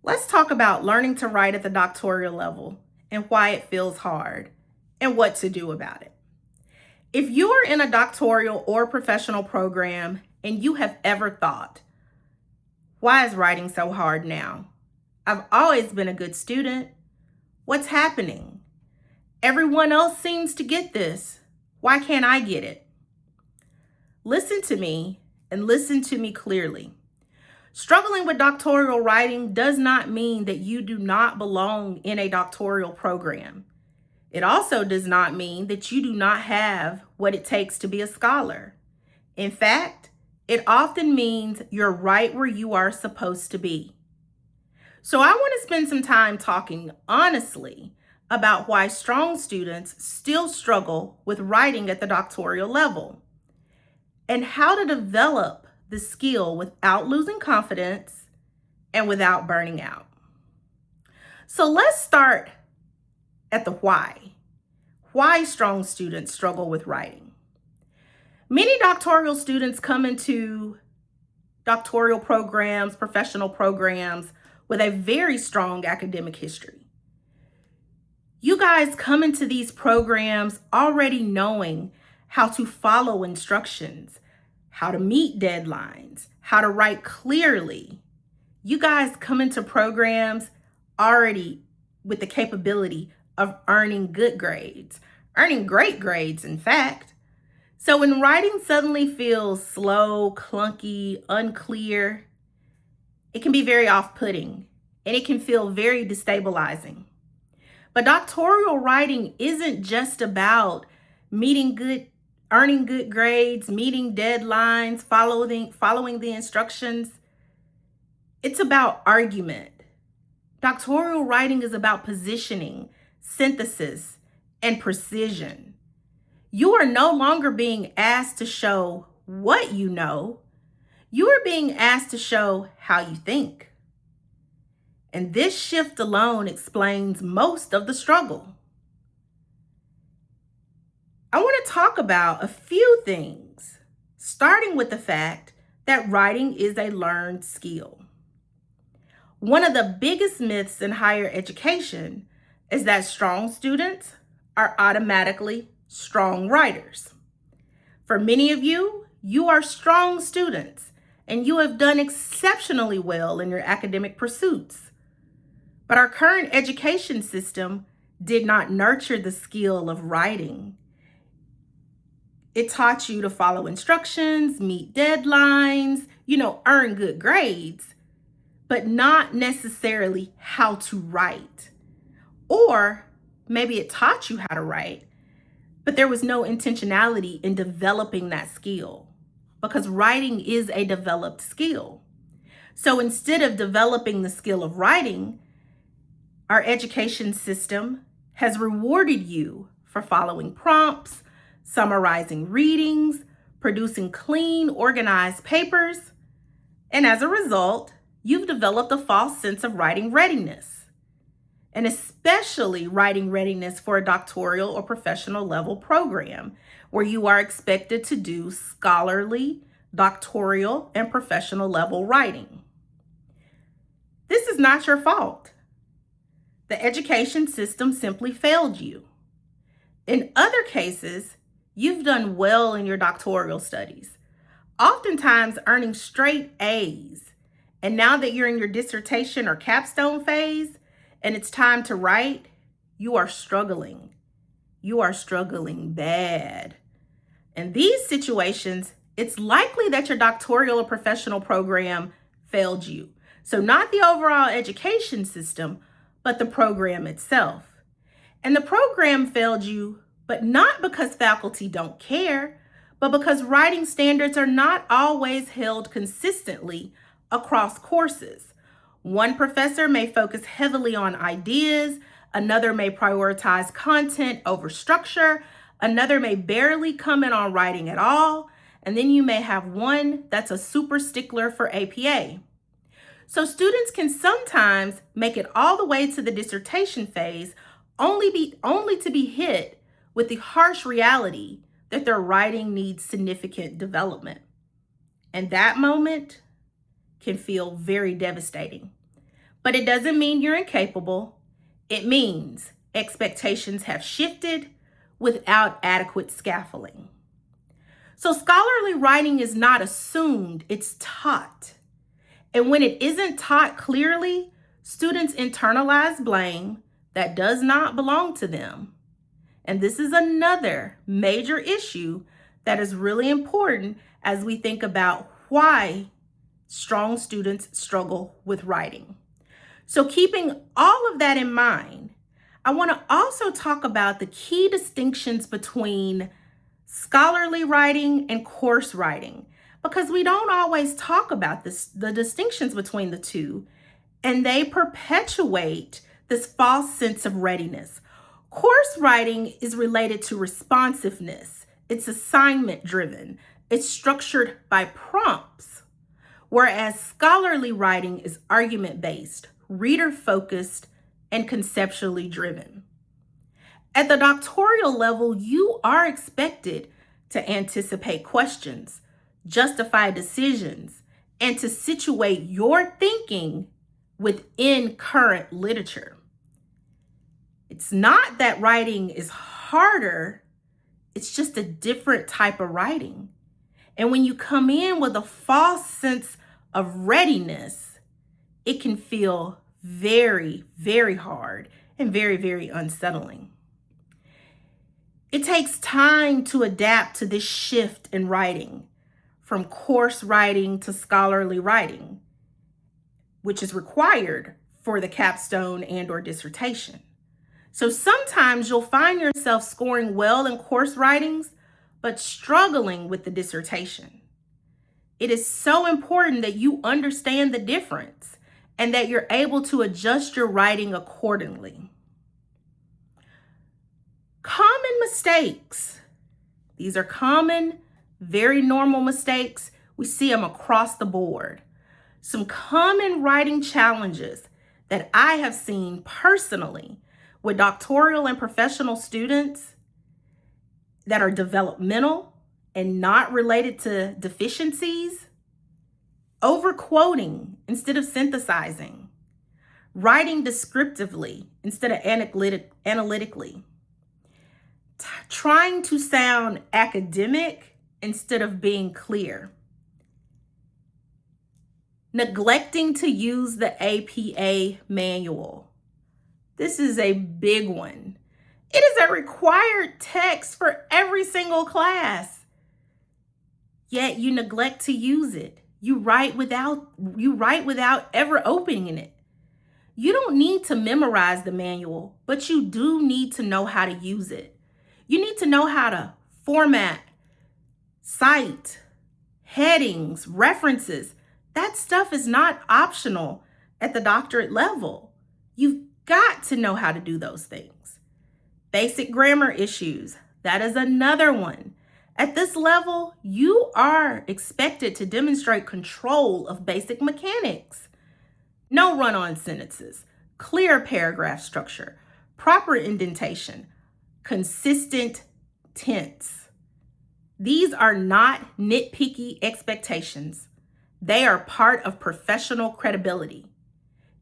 Let's talk about learning to write at the doctoral level and why it feels hard and what to do about it. If you are in a doctoral or professional program and you have ever thought, why is writing so hard now? I've always been a good student. What's happening? Everyone else seems to get this. Why can't I get it? Listen to me and listen to me clearly. Struggling with doctoral writing does not mean that you do not belong in a doctoral program. It also does not mean that you do not have what it takes to be a scholar. In fact, it often means you're right where you are supposed to be. So I want to spend some time talking honestly about why strong students still struggle with writing at the doctoral level and how to develop the skill without losing confidence and without burning out. So let's start at the why. Why strong students struggle with writing. Many doctoral students come into doctoral programs, professional programs with a very strong academic history. You guys come into these programs already knowing how to follow instructions, how to meet deadlines, how to write clearly. You guys come into programs already with the capability of earning good grades, earning great grades, in fact. So when writing suddenly feels slow, clunky, unclear, it can be very off-putting and it can feel very destabilizing. But doctoral writing isn't just about earning good grades, meeting deadlines, following the instructions. It's about argument. Doctoral writing is about positioning, synthesis, and precision. You are no longer being asked to show what you know. You are being asked to show how you think. And this shift alone explains most of the struggle. I want to talk about a few things, starting with the fact that writing is a learned skill. One of the biggest myths in higher education is that strong students are automatically strong writers. For many of you, you are strong students and you have done exceptionally well in your academic pursuits. But our current education system did not nurture the skill of writing. It taught you to follow instructions, meet deadlines, earn good grades, but not necessarily how to write. Or maybe it taught you how to write, but there was no intentionality in developing that skill because writing is a developed skill. So instead of developing the skill of writing, our education system has rewarded you for following prompts, summarizing readings, producing clean, organized papers, and as a result, you've developed a false sense of writing readiness, and especially writing readiness for a doctoral or professional level program where you are expected to do scholarly, doctoral, and professional level writing. This is not your fault. The education system simply failed you. In other cases, you've done well in your doctoral studies, oftentimes earning straight A's. And now that you're in your dissertation or capstone phase and it's time to write, you are struggling. You are struggling bad. In these situations, it's likely that your doctoral or professional program failed you. So not the overall education system, but the program itself. And the program failed you, but not because faculty don't care, but because writing standards are not always held consistently across courses. One professor may focus heavily on ideas, another may prioritize content over structure, another may barely comment on writing at all, and then you may have one that's a super stickler for APA. So students can sometimes make it all the way to the dissertation phase only to be hit with the harsh reality that their writing needs significant development. And that moment can feel very devastating. But it doesn't mean you're incapable. It means expectations have shifted without adequate scaffolding. So scholarly writing is not assumed, it's taught. And when it isn't taught clearly, students internalize blame that does not belong to them. And this is another major issue that is really important as we think about why strong students struggle with writing. So keeping all of that in mind, I want to also talk about the key distinctions between scholarly writing and course writing, because we don't always talk about the distinctions between the two, and they perpetuate this false sense of readiness. Course writing is related to responsiveness. It's assignment driven. It's structured by prompts, whereas scholarly writing is argument based, reader focused, and conceptually driven. At the doctoral level, you are expected to anticipate questions, justify decisions, and to situate your thinking within current literature. It's not that writing is harder, it's just a different type of writing. And when you come in with a false sense of readiness, it can feel very, very hard and very, very unsettling. It takes time to adapt to this shift in writing, from course writing to scholarly writing, which is required for the capstone and/or dissertation. So sometimes you'll find yourself scoring well in course writings, but struggling with the dissertation. It is so important that you understand the difference and that you're able to adjust your writing accordingly. Common mistakes. These are common, very normal mistakes. We see them across the board. Some common writing challenges that I have seen personally with doctoral and professional students that are developmental and not related to deficiencies: overquoting instead of synthesizing, writing descriptively instead of analytically, trying to sound academic instead of being clear, neglecting to use the APA manual. This is a big one. It is a required text for every single class, yet you neglect to use it. You write without ever opening it. You don't need to memorize the manual, but you do need to know how to use it. You need to know how to format, cite, headings, references. That stuff is not optional at the doctorate level. You've got to know how to do those things. Basic grammar issues, that is another one. At this level, you are expected to demonstrate control of basic mechanics. No run-on sentences, clear paragraph structure, proper indentation, consistent tense. These are not nitpicky expectations. They are part of professional credibility.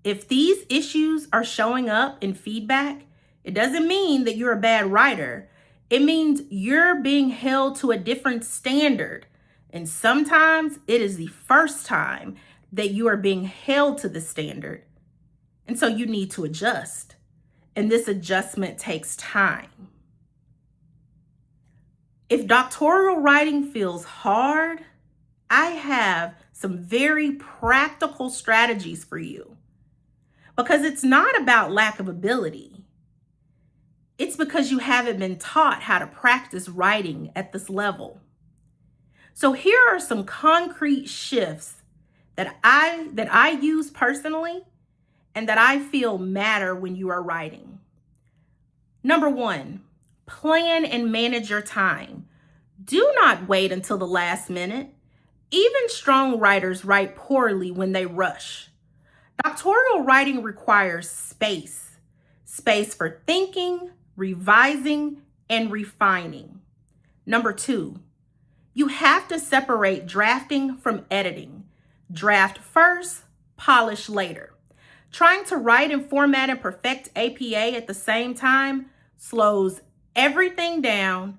If these issues are showing up in feedback, it doesn't mean that you're a bad writer. It means you're being held to a different standard. And sometimes it is the first time that you are being held to the standard. And so you need to adjust. And this adjustment takes time. If doctoral writing feels hard, I have some very practical strategies for you. Because it's not about lack of ability. It's because you haven't been taught how to practice writing at this level. So here are some concrete shifts that I use personally and that I feel matter when you are writing. Number one, plan and manage your time. Do not wait until the last minute. Even strong writers write poorly when they rush. Doctoral writing requires space for thinking, revising, and refining. Number two, you have to separate drafting from editing. Draft first, polish later. Trying to write and format and perfect APA at the same time slows everything down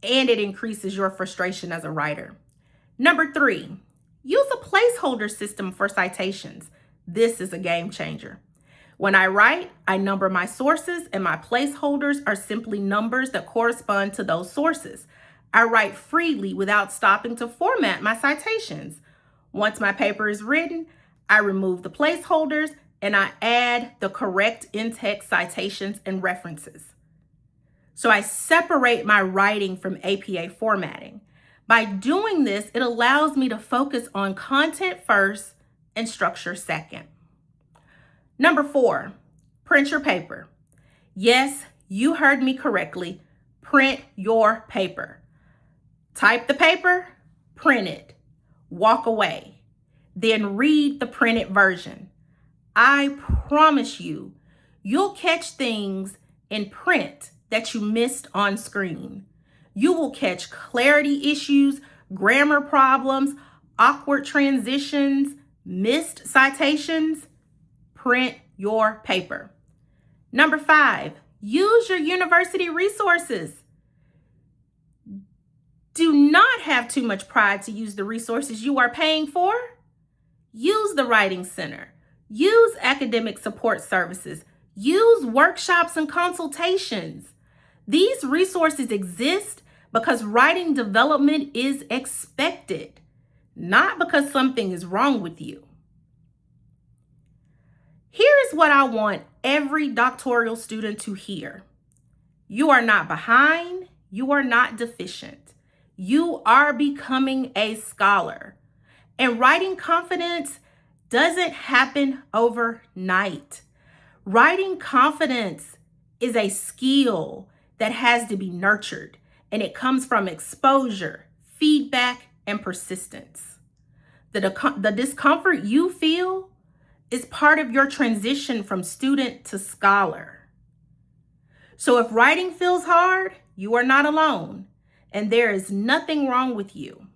and it increases your frustration as a writer. Number 3, use a placeholder system for citations. This is a game changer. When I write, I number my sources and my placeholders are simply numbers that correspond to those sources. I write freely without stopping to format my citations. Once my paper is written, I remove the placeholders and I add the correct in-text citations and references. So I separate my writing from APA formatting. By doing this, it allows me to focus on content first and structure second. Number 4, print your paper. Yes, you heard me correctly. Print your paper. Type the paper, print it, walk away, then read the printed version. I promise you, you'll catch things in print that you missed on screen. You will catch clarity issues, grammar problems, awkward transitions, missed citations. Print your paper. Number 5, use your university resources. Do not have too much pride to use the resources you are paying for. Use the Writing Center. Use academic support services. Use workshops and consultations. These resources exist because writing development is expected, not because something is wrong with you. Here is what I want every doctoral student to hear. You are not behind. You are not deficient. You are becoming a scholar. And writing confidence doesn't happen overnight. Writing confidence is a skill that has to be nurtured, and it comes from exposure, feedback, and persistence. The discomfort you feel is part of your transition from student to scholar. So if writing feels hard, you are not alone, and there is nothing wrong with you.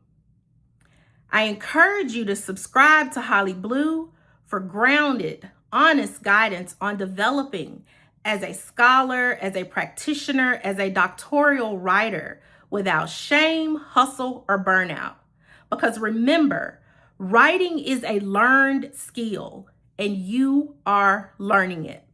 I encourage you to subscribe to Holly Blue for grounded, honest guidance on developing as a scholar, as a practitioner, as a doctoral writer without shame, hustle, or burnout. Because remember, writing is a learned skill and you are learning it.